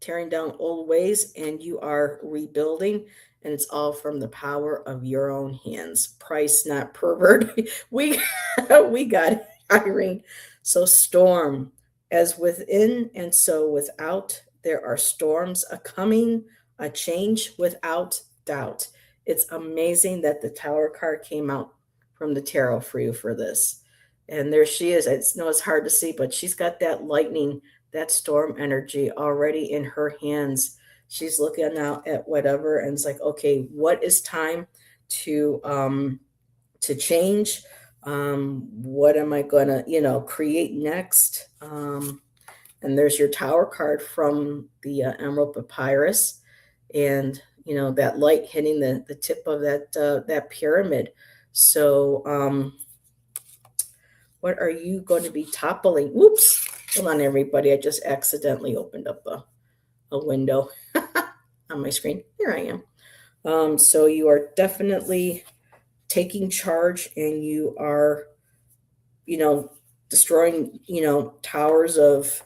tearing down old ways, and you are rebuilding, and it's all from the power of your own hands. Price, not pervert. we got it, Irene. So storm, as within and so without, there are storms a coming, a change without doubt. It's amazing that the tower card came out from the tarot for you for this. And there she is. I know it's hard to see, but she's got that lightning, that storm energy already in her hands. She's looking out at whatever and it's like, okay, what is time to change? What am I gonna, create next? And there's your tower card from the Emerald Papyrus, and that light hitting the tip of that pyramid. So what are you going to be toppling? Whoops. Hold on, everybody. I just accidentally opened up a window on my screen. Here I am. So you are definitely taking charge, and you are, destroying, towers of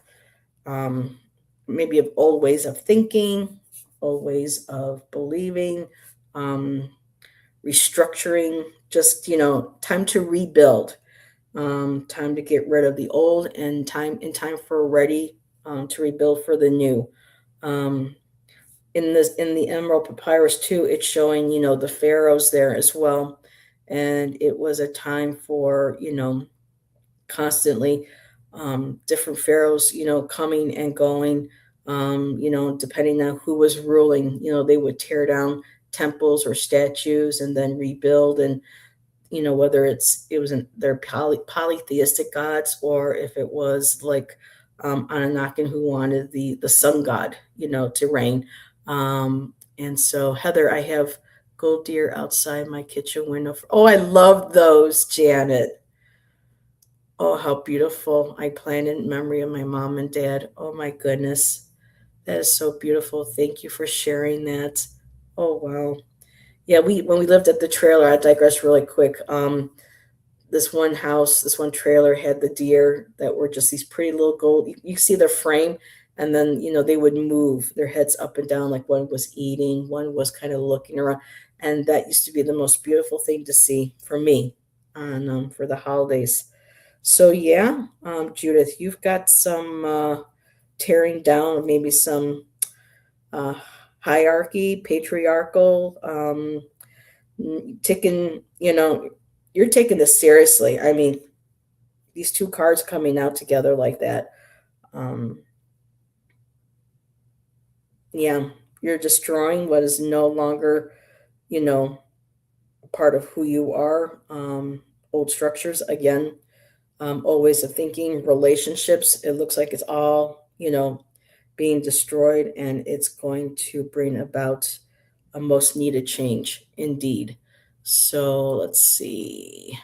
maybe of old ways of thinking, old ways of believing, um, restructuring, just, time to rebuild, time to get rid of the old, and time for ready, to rebuild for the new. Um, in the Emerald Papyrus too, it's showing, the pharaohs there as well. And it was a time for, constantly, different pharaohs, coming and going, depending on who was ruling. They would tear down temples or statues and then rebuild. And whether it was their polytheistic gods, or if it was like, Anunnakin, who wanted the sun god, to reign. And so, Heather, I have gold deer outside my kitchen window. Oh, I love those, Janet. Oh, how beautiful. I planned in memory of my mom and dad. Oh my goodness. That is so beautiful. Thank you for sharing that. Oh wow. Yeah, we when we lived at the trailer, I digress really quick. This one house, this one trailer had the deer that were just these pretty little gold. You see their frame, and then they would move their heads up and down, like one was eating, one was kind of looking around, and that used to be the most beautiful thing to see for me on for the holidays. So yeah, Judith, you've got some tearing down, maybe some uh, hierarchy, patriarchal, taking, you're taking this seriously. I mean, these two cards coming out together like that. Um, yeah, you're destroying what is no longer, you know, part of who you are. Old structures, again, old ways of thinking, relationships. It looks like it's all, being destroyed, and it's going to bring about a most needed change indeed. So let's see.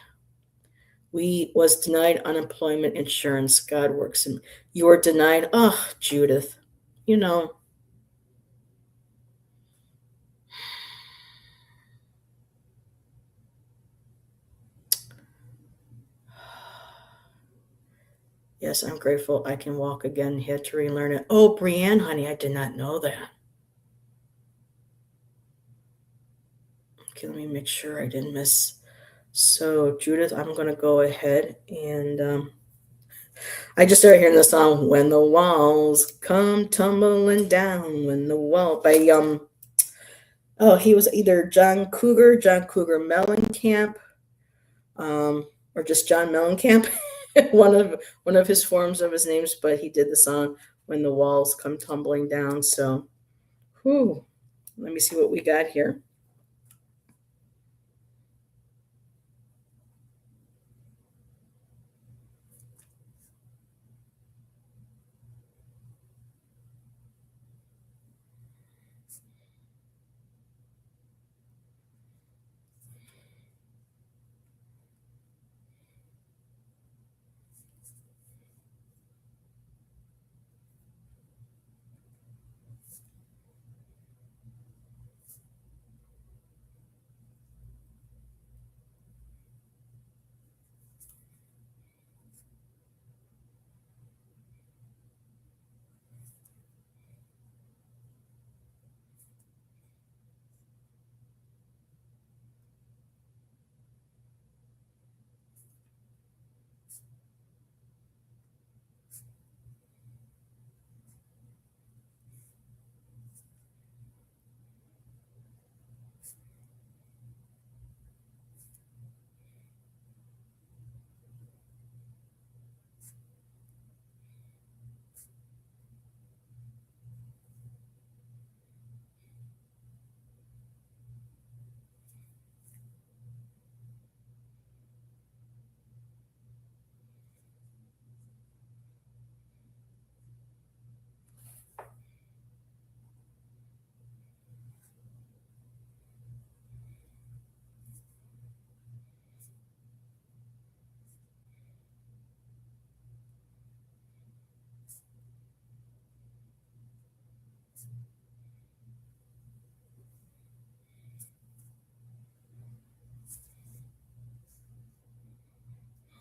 We was denied unemployment insurance. God works in you were denied. Oh, Judith. You know, yes, I'm grateful I can walk again. Had to relearn it. Oh, Brienne, honey, I did not know that. Okay, let me make sure I didn't miss. So, Judith, I'm gonna go ahead and I just started hearing the song "When the Walls Come Tumbling Down." When the wall by oh, he was either John Cougar Mellencamp, or just John Mellencamp, one of his forms of his names. But he did the song "When the Walls Come Tumbling Down." So, whew, let me see what we got here.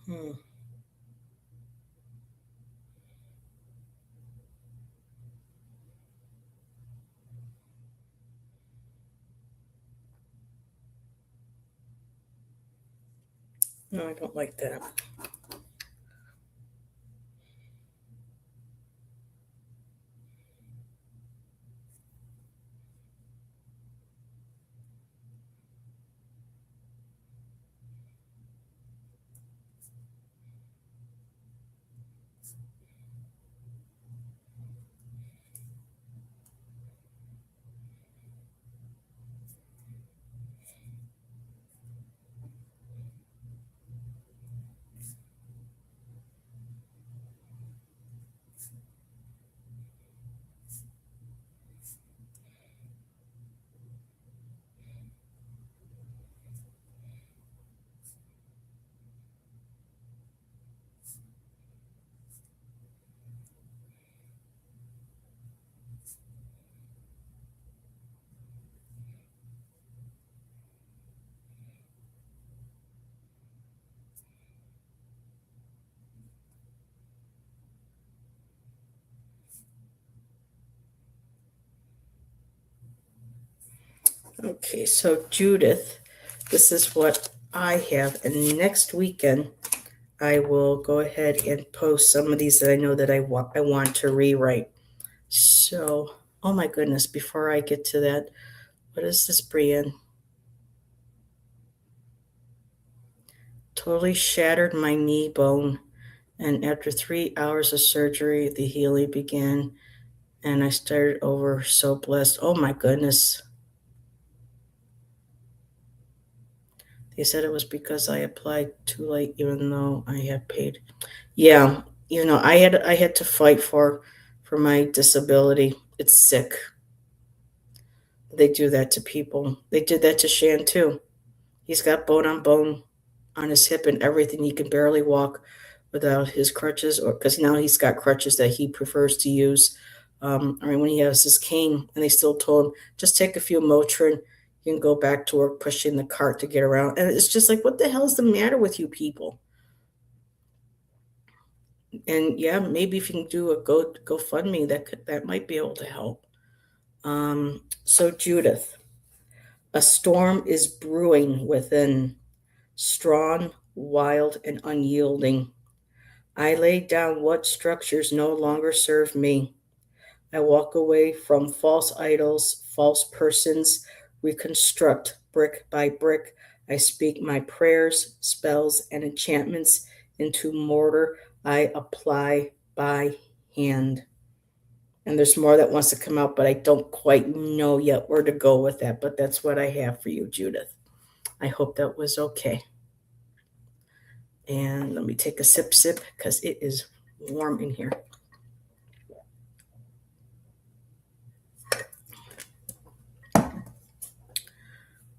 Hmm. No, I don't like that. Okay, so Judith, this is what I have. And next weekend, I will go ahead and post some of these that I know that I want to rewrite. So, oh my goodness, before I get to that, what is this, Brian? Totally shattered my knee bone. And after 3 hours of surgery, the healing began. And I started over, so blessed. Oh my goodness. They said it was because I applied too late, even though I had paid. Yeah, I had to fight for my disability. It's sick. They do that to people. They did that to Shan too. He's got bone on bone on his hip and everything. He can barely walk without his crutches, or because now he's got crutches that he prefers to use. I mean, when he has his cane, and they still told him just take a few Motrin, you can go back to work pushing the cart to get around. And it's just like, what the hell is the matter with you people? And yeah, maybe if you can do a GoFundMe, that might be able to help. So Judith, a storm is brewing within, strong, wild, and unyielding. I lay down what structures no longer serve me. I walk away from false idols, false persons, reconstruct brick by brick. I speak my prayers, spells, and enchantments into mortar I apply by hand. And there's more that wants to come out, but I don't quite know yet where to go with that. But that's what I have for you, Judith. I hope that was okay. And let me take a sip because it is warm in here.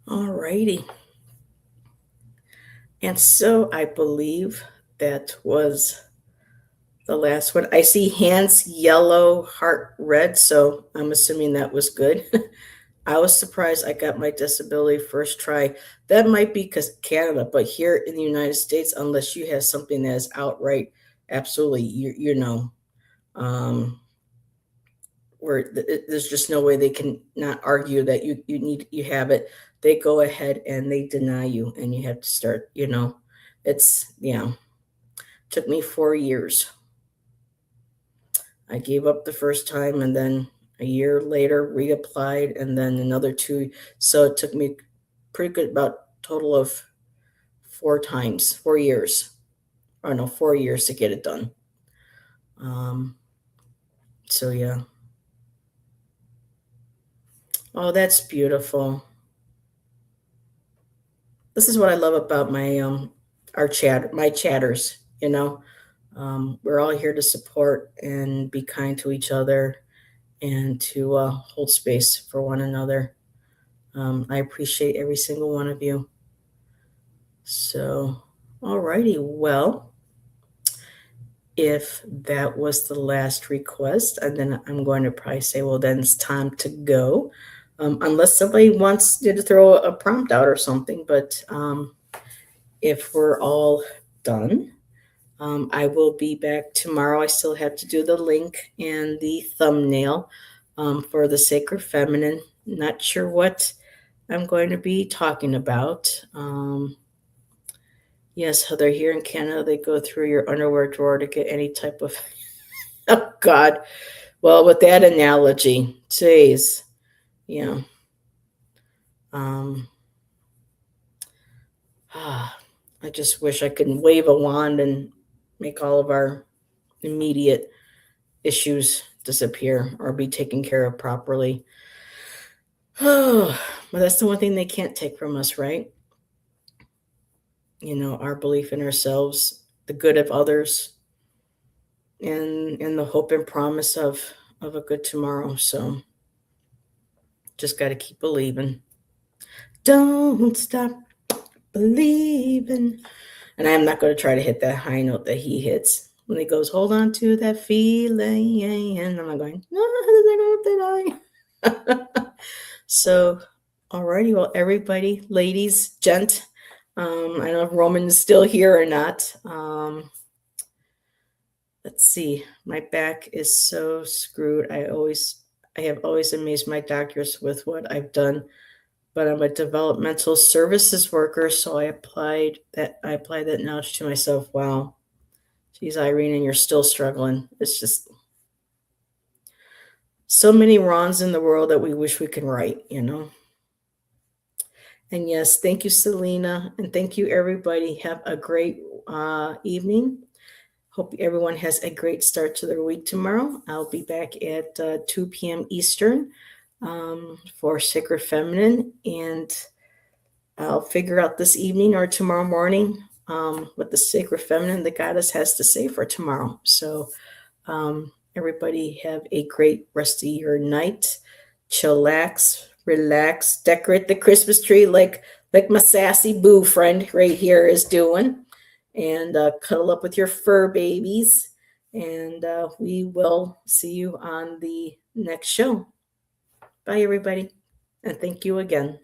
Alrighty. And so I believe that was the last one. I see hands yellow, heart red, so I'm assuming that was good. I was surprised I got my disability first try. That might be because Canada, but here in the United States, unless you have something that is outright, absolutely, um, where there's just no way they can not argue that you have it. They go ahead and they deny you, and you have to start. It's took me 4 years. I gave up the first time, and then a year later reapplied, and then another two. So it took me pretty good, about total of 4 times, 4 years. Or no, 4 years to get it done. Um, so yeah. Oh, that's beautiful. This is what I love about my chatters. We're all here to support and be kind to each other, and to hold space for one another. I appreciate every single one of you. So, alrighty. Well, if that was the last request, and then I'm going to probably say, well, then it's time to go. Unless somebody wants you to throw a prompt out or something. But if we're all done, I will be back tomorrow. I still have to do the link and the thumbnail for the Sacred Feminine. Not sure what I'm going to be talking about. Yes, Heather, here in Canada, they go through your underwear drawer to get any type of. Oh, God. Well, with that analogy, geez, yeah. Um, I just wish I could wave a wand and make all of our immediate issues disappear or be taken care of properly. Oh, but that's the one thing they can't take from us, right? Our belief in ourselves, the good of others, and the hope and promise of a good tomorrow. So just got to keep believing. Don't stop believing. And I'm not going to try to hit that high note that he hits when he goes, hold on to that feeling. And I'm not going, no, did I? So, alrighty. Well, everybody, ladies, gent, I don't know if Roman is still here or not. Let's see. My back is so screwed. I have always amazed my doctors with what I've done, but I'm a developmental services worker, so I applied that knowledge to myself. Wow. Geez, Irene, and you're still struggling. It's just so many wrongs in the world that we wish we could right. And yes, thank you, Selena, and thank you, everybody. Have a great evening. Hope everyone has a great start to their week tomorrow. I'll be back at 2 p.m. Eastern for Sacred Feminine, and I'll figure out this evening or tomorrow morning what the Sacred Feminine, the goddess, has to say for tomorrow. So everybody have a great rest of your night. Chillax, relax, decorate the Christmas tree like my sassy boo friend right here is doing, and cuddle up with your fur babies. And we will see you on the next show. Bye, everybody, and thank you again.